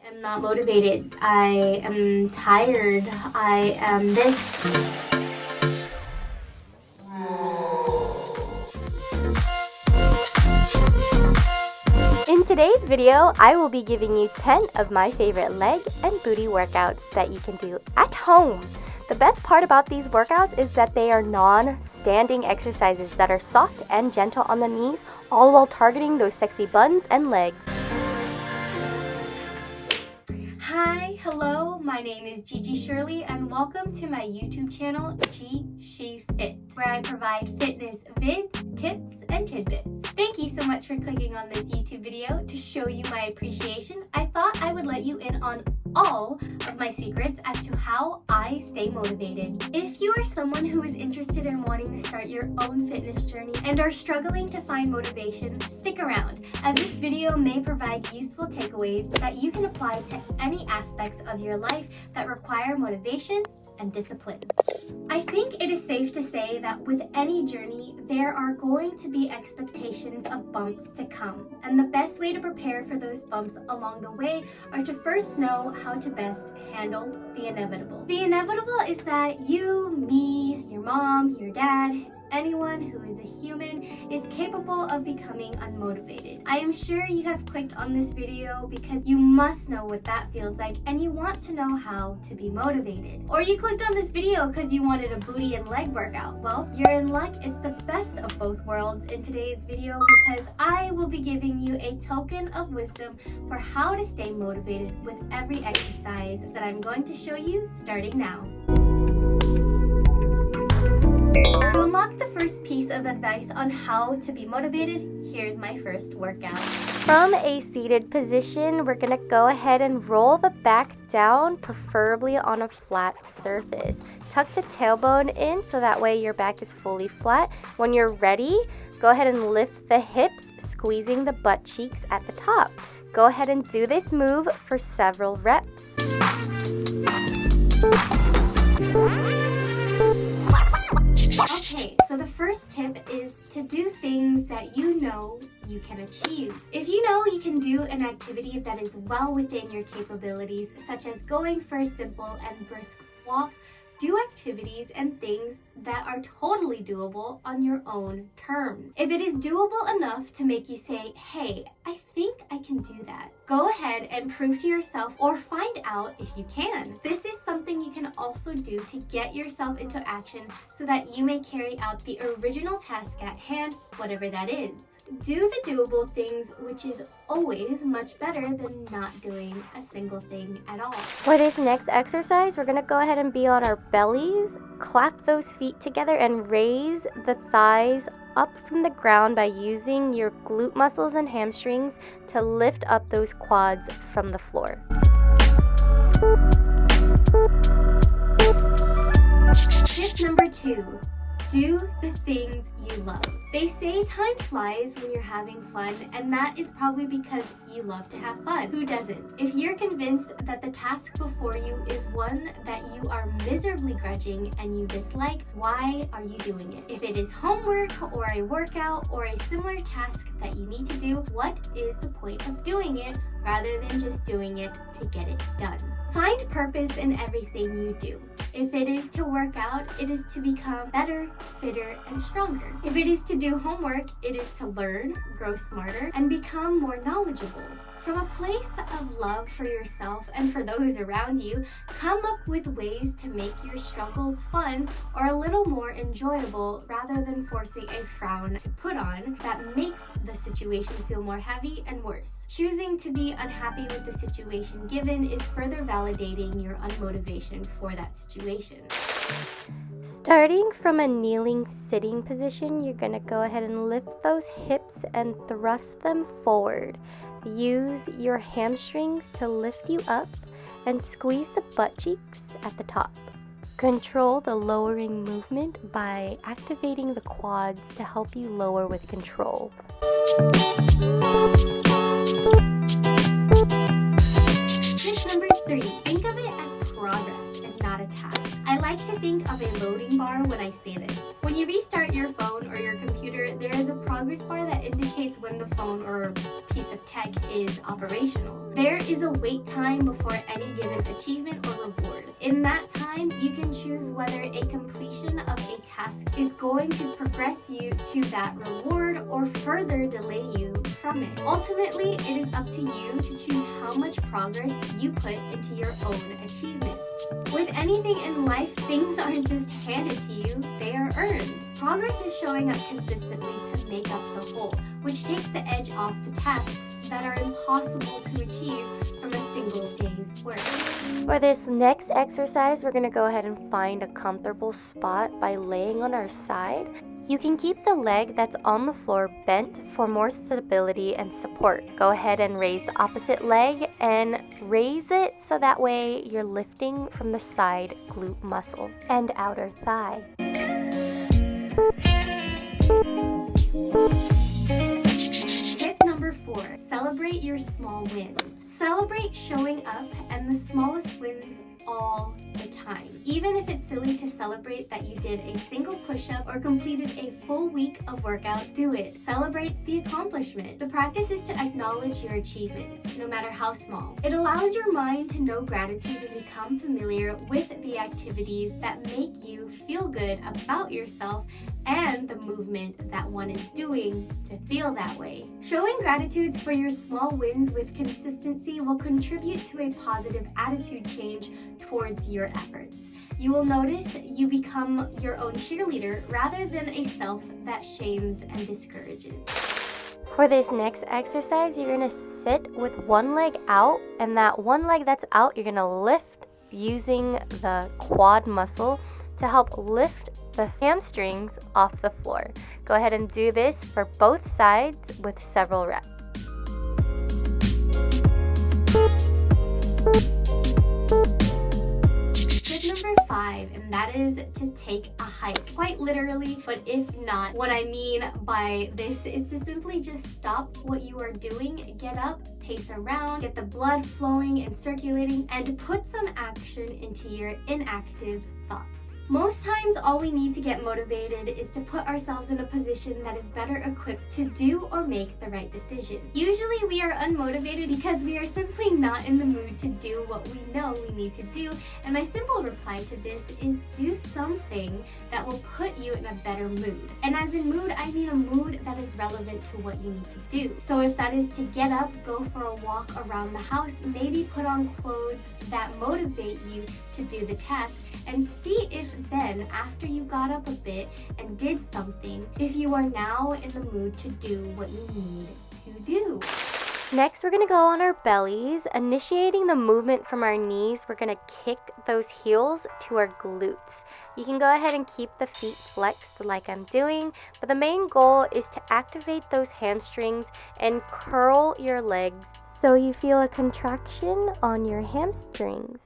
am not motivated. I am tired. I am this. In today's video, I will be giving you 10 of my favorite leg and booty workouts that you can do at home. The best part about these workouts is that they are non-standing exercises that are soft and gentle on the knees, all while targeting those sexy buns and legs. Hi, hello, my name is Gigi Shirley and welcome to my YouTube channel, G She Fit, where I provide fitness vids, tips, and tidbits. Thank you so much for clicking on this YouTube video. To show you my appreciation, I thought I would let you in on all of my secrets as to how I stay motivated. If you are someone who is interested in wanting to start your own fitness journey and are struggling to find motivation, stick around, as this video may provide useful takeaways that you can apply to any aspects of your life that require motivation and discipline. I think it is safe to say that with any journey, there are going to be expectations of bumps to come, and the best way to prepare for those bumps along the way are to first know how to best handle the inevitable. The inevitable is that you, me, your mom, your dad, anyone who is a human is capable of becoming unmotivated. I am sure you have clicked on this video because you must know what that feels like and you want to know how to be motivated. Or you clicked on this video because you wanted a booty and leg workout. Well, you're in luck. It's the best of both worlds in today's video because I will be giving you a token of wisdom for how to stay motivated with every exercise that I'm going to show you starting now. To unlock the first piece of advice on how to be motivated, here's my first workout. From a seated position, we're going to go ahead and roll the back down, preferably on a flat surface. Tuck the tailbone in so that way your back is fully flat. When you're ready, go ahead and lift the hips, squeezing the butt cheeks at the top. Go ahead and do this move for several reps. Okay, so the first tip is to do things that you know you can achieve. If you know you can do an activity that is well within your capabilities, such as going for a simple and brisk walk, do activities and things that are totally doable on your own terms. If it is doable enough to make you say, hey, I think I can do that, go ahead and prove to yourself or find out if you can. This is something you can also do to get yourself into action so that you may carry out the original task at hand, whatever that is. Do the doable things, which is always much better than not doing a single thing at all. For this next exercise, we're going to go ahead and be on our bellies, clap those feet together, and raise the thighs up from the ground by using your glute muscles and hamstrings to lift up those quads from the floor. Tip number 2. Do the things you love. They say time flies when you're having fun, and that is probably because you love to have fun. Who doesn't? If you're convinced that the task before you is one that you are miserably grudging and you dislike, why are you doing it? If it is homework or a workout or a similar task that you need to do, what is the point of doing it rather than just doing it to get it done? Find purpose in everything you do. If it is to work out, it is to become better, fitter, and stronger. If it is to do homework, it is to learn, grow smarter, and become more knowledgeable. From a place of love for yourself and for those around you, come up with ways to make your struggles fun or a little more enjoyable rather than forcing a frown to put on that makes the situation feel more heavy and worse. Choosing to be unhappy with the situation given is further validating your unmotivation for that situation. Starting from a kneeling sitting position, you're going to go ahead and lift those hips and thrust them forward. Use your hamstrings to lift you up and squeeze the butt cheeks at the top. Control the lowering movement by activating the quads to help you lower with control. Tip number 3. Think of it as progress and not a task. I like to think of a loading bar when I say this. When you restart your phone or your computer computer, there is a progress bar that indicates when the phone or piece of tech is operational. There is a wait time before any given achievement or reward. In that time, you can choose whether a completion of a task is going to progress you to that reward or further delay you from it. Ultimately, it is up to you to choose how much progress you put into your own achievements. With anything in life, things aren't just handed to you, they are earned. Progress is showing up consistently to make up the whole, which takes the edge off the tasks that are impossible to achieve from a single day's work. For this next exercise, we're going to go ahead and find a comfortable spot by laying on our side. You can keep the leg that's on the floor bent for more stability and support. Go ahead and raise the opposite leg and raise it so that way you're lifting from the side glute muscle and outer thigh. Tip number 4, celebrate your small wins. Celebrate showing up and the smallest wins all the time. Even if it's silly to celebrate that you did a single push-up or completed a full week of workout, do it. Celebrate the accomplishment. The practice is to acknowledge your achievements, no matter how small. It allows your mind to know gratitude and become familiar with the activities that make you feel good about yourself and the movement that one is doing to feel that way. Showing gratitude for your small wins with consistency will contribute to a positive attitude change towards your efforts. You will notice you become your own cheerleader rather than a self that shames and discourages. For this next exercise, you're going to sit with one leg out, and that one leg that's out, you're going to lift using the quad muscle to help lift the hamstrings off the floor. Go ahead and do this for both sides with several reps. Number 5, and that is to take a hike. Quite literally, but if not, what I mean by this is to simply just stop what you are doing, get up, pace around, get the blood flowing and circulating, and put some action into your inactive thoughts. Most times, all we need to get motivated is to put ourselves in a position that is better equipped to do or make the right decision. Usually, we are unmotivated because we are simply not in the mood to do what we know we need to do, and my simple reply to this is do something that will put you in a better mood. And as in mood, I mean a mood that is relevant to what you need to do. So if that is to get up, go for a walk around the house, maybe put on clothes that motivate you to do the task, and see if then, after you got up a bit and did something, if you are now in the mood to do what you need to do. Next, we're going to go on our bellies. Initiating the movement from our knees, we're going to kick those heels to our glutes. You can go ahead and keep the feet flexed like I'm doing, but the main goal is to activate those hamstrings and curl your legs so you feel a contraction on your hamstrings.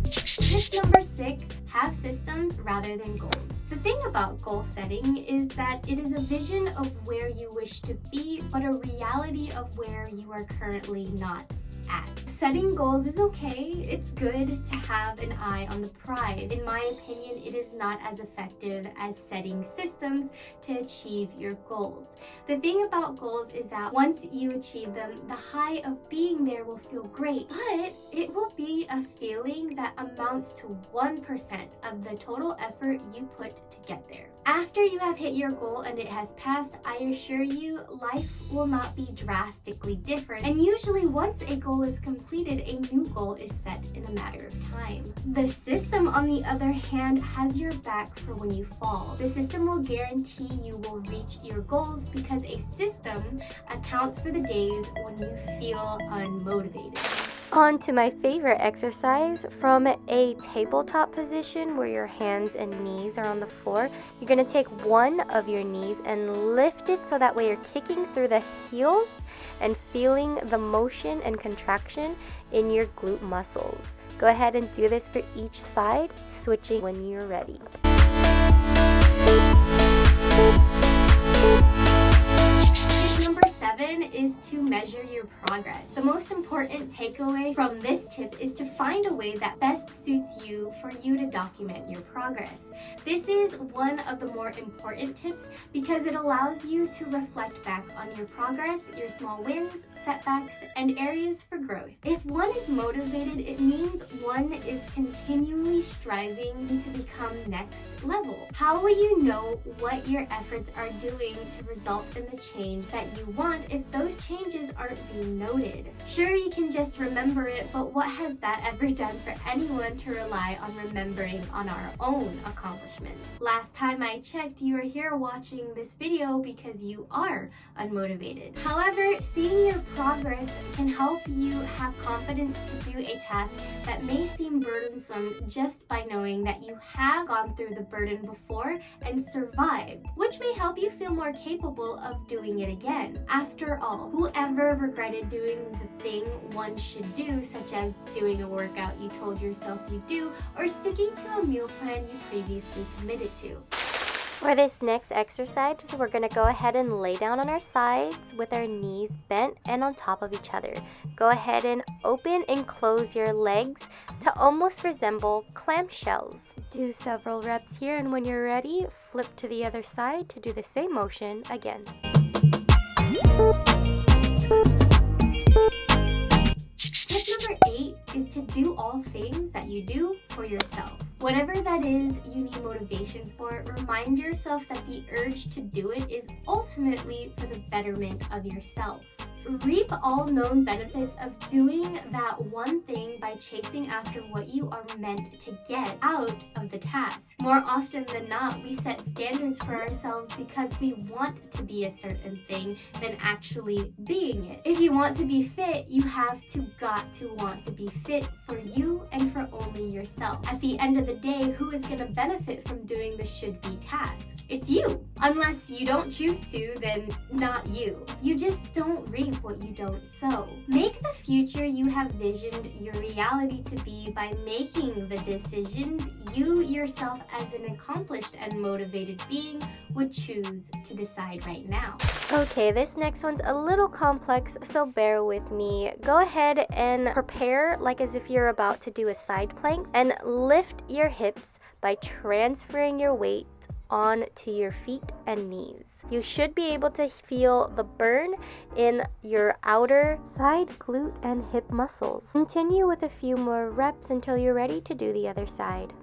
Tip number 6, have systems rather than goals. The thing about goal setting is that it is a vision of where you wish to be, but a reality of where you are currently not at. Setting goals is okay. It's good to have an eye on the prize. In my opinion, it is not as effective as setting systems to achieve your goals. The thing about goals is that once you achieve them, the high of being there will feel great, but it will be a feeling that amounts to 1% of the total effort you put to get there. After you have hit your goal and it has passed, I assure you, life will not be drastically different. And usually once a goal is completed, a new goal is set in a matter of time. The system, on the other hand, has your back for when you fall. The system will guarantee you will reach your goals because a system accounts for the days when you feel unmotivated. On to my favorite exercise. From a tabletop position where your hands and knees are on the floor, you're going to take one of your knees and lift it so that way you're kicking through the heels and feeling the motion and contraction in your glute muscles. Go ahead and do this for each side, switching when you're ready. Tip number 7. 7 is to measure your progress. The most important takeaway from this tip is to find a way that best suits you for you to document your progress. This is one of the more important tips because it allows you to reflect back on your progress, your small wins, setbacks, and areas for growth. If one is motivated, it means one is continually striving to become next level. How will you know what your efforts are doing to result in the change that you want if those changes aren't being noted? Sure, you can just remember it, but what has that ever done for anyone to rely on remembering on our own accomplishments? Last time I checked, you are here watching this video because you are unmotivated. However, seeing your progress can help you have confidence to do a task that may seem burdensome just by knowing that you have gone through the burden before and survived, which may help you feel more capable of doing it again. After all, whoever regretted doing the thing one should do, such as doing a workout you told yourself you do, or sticking to a meal plan you previously committed to? For this next exercise, we're going to go ahead and lay down on our sides with our knees bent and on top of each other. Go ahead and open and close your legs to almost resemble clamshells. Do several reps here, and when you're ready, flip to the other side to do the same motion again. Tip number 8 is to do all things that you do for yourself. Whatever that is you need motivation for, remind yourself that the urge to do it is ultimately for the betterment of yourself. Reap all known benefits of doing that one thing by chasing after what you are meant to get out of the task. More often than not, we set standards for ourselves because we want to be a certain thing than actually being it. If you want to be fit, you have got to want to be fit for you and for only yourself. At the end of the day, who is going to benefit from doing the should-be task? It's you. Unless you don't choose to, then not you. You just don't reap what you don't sow. Make the future you have visioned your reality to be by making the decisions you yourself as an accomplished and motivated being would choose to decide right now. Okay, this next one's a little complex, so bear with me. Go ahead and prepare like as if you're about to do a side plank and lift your hips by transferring your weight onto your feet and knees. You should be able to feel the burn in your outer side glute and hip muscles. Continue with a few more reps until you're ready to do the other side.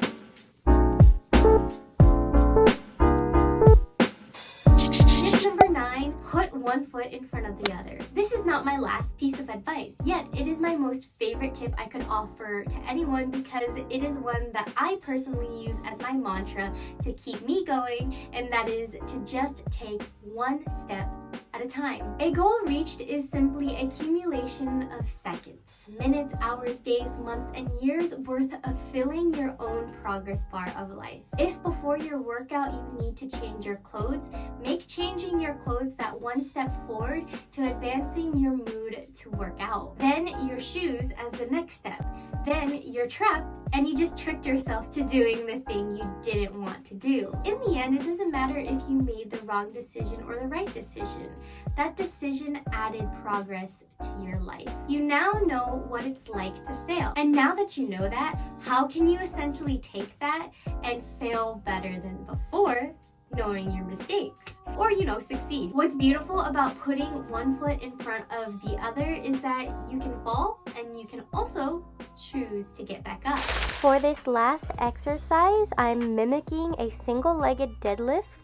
Tip number 9, put one foot in front of the other. This is not my last piece of advice, yet it is my most favorite tip I could offer to anyone because it is one that I personally use as my mantra to keep me going, and that is to just take one step at a time. A goal reached is simply accumulation of seconds, minutes, hours, days, months, and years worth of filling your own progress bar of life. If before your workout you need to change your clothes, make changing your clothes that one step forward to advancing your mood to work out. Then your shoes as the next step. Then you're trapped and you just tricked yourself to doing the thing you didn't want to do. In the end, it doesn't matter if you made the wrong decision or the right decision. That decision added progress to your life. You now know what it's like to fail. And now that you know that, how can you essentially take that and fail better than before, knowing your mistakes? Or, succeed. What's beautiful about putting one foot in front of the other is that you can fall and you can also choose to get back up. For this last exercise, I'm mimicking a single-legged deadlift,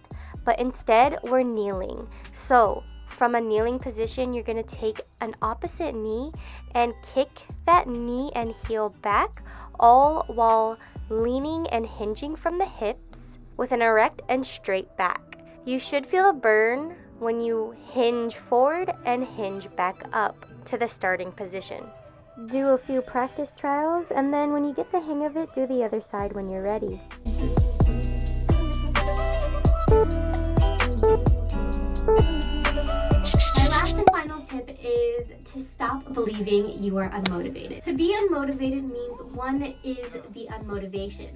but instead we're kneeling. So from a kneeling position, you're going to take an opposite knee and kick that knee and heel back, all while leaning and hinging from the hips with an erect and straight back. You should feel a burn when you hinge forward and hinge back up to the starting position. Do a few practice trials, and then when you get the hang of it, do the other side when you're ready. My last and final tip is to stop believing you are unmotivated. To be unmotivated means one is the unmotivation.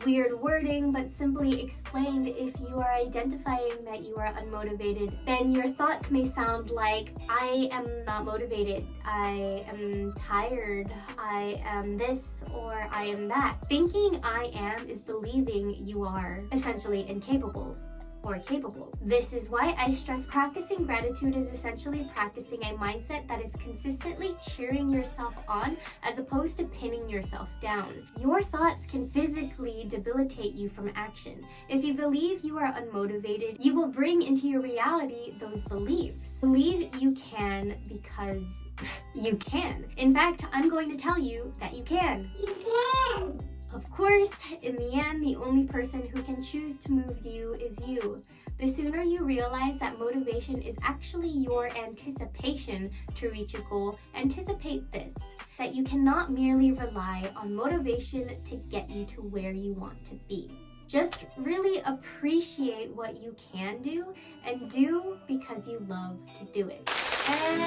weird wording, but simply explained. If you are identifying that you are unmotivated, then your thoughts may sound like, I am not motivated, I am tired, I am this, or I am that. Thinking I am is believing you are essentially incapable or capable. This is why I stress practicing gratitude is essentially practicing a mindset that is consistently cheering yourself on as opposed to pinning yourself down. Your thoughts can physically debilitate you from action. If you believe you are unmotivated, you will bring into your reality those beliefs. Believe you can because you can. In fact, I'm going to tell you that you can. You can! Of course, in the end, the only person who can choose to move you is you. The sooner you realize that motivation is actually your anticipation to reach a goal, anticipate this, that you cannot merely rely on motivation to get you to where you want to be. Just really appreciate what you can do and do because you love to do it.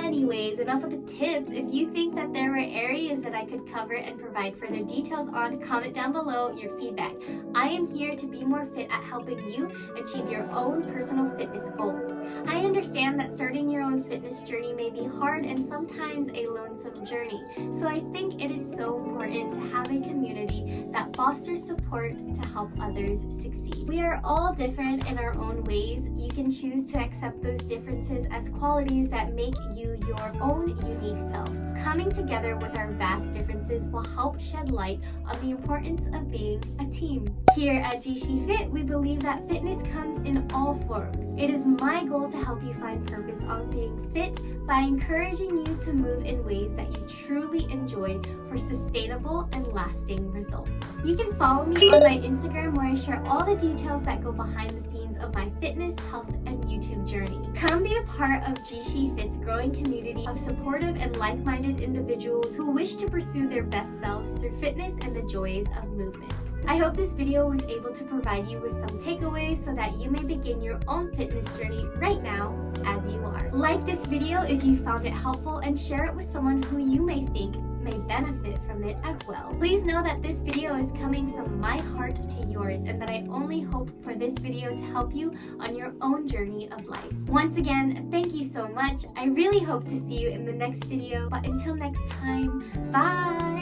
Anyways, enough of the tips. If you think that there were areas that I could cover and provide further details on, comment down below your feedback. I am here to be more fit at helping you achieve your own personal fitness goals. I understand that starting your own fitness journey may be hard and sometimes a lonesome journey, so I think it is so important to have a community that fosters support to help others succeed. We are all different in our own ways. You can choose to accept those differences as qualities that make you your own unique self. Coming together with our vast differences will help shed light on the importance of being a team. Here at She Fit, we believe that fitness comes in all forms. It is my goal to help you find purpose on being fit by encouraging you to move in ways that you truly enjoy for sustainable and lasting results. You can follow me on my Instagram where I share all the details that go behind the scenes of my fitness, health, and YouTube journey. Come be a part of She Fit's growing community of supportive and like-minded individuals who wish to pursue their best selves through fitness and the joys of movement. I hope this video was able to provide you with some takeaways so that you may begin your own fitness journey right now as you are. Like this video if you found it helpful and share it with someone who you may think may benefit from it as well. Please know that this video is coming from my heart to yours and that I only hope for this video to help you on your own journey of life. Once again, thank you so much. I really hope to see you in the next video, but until next time, bye!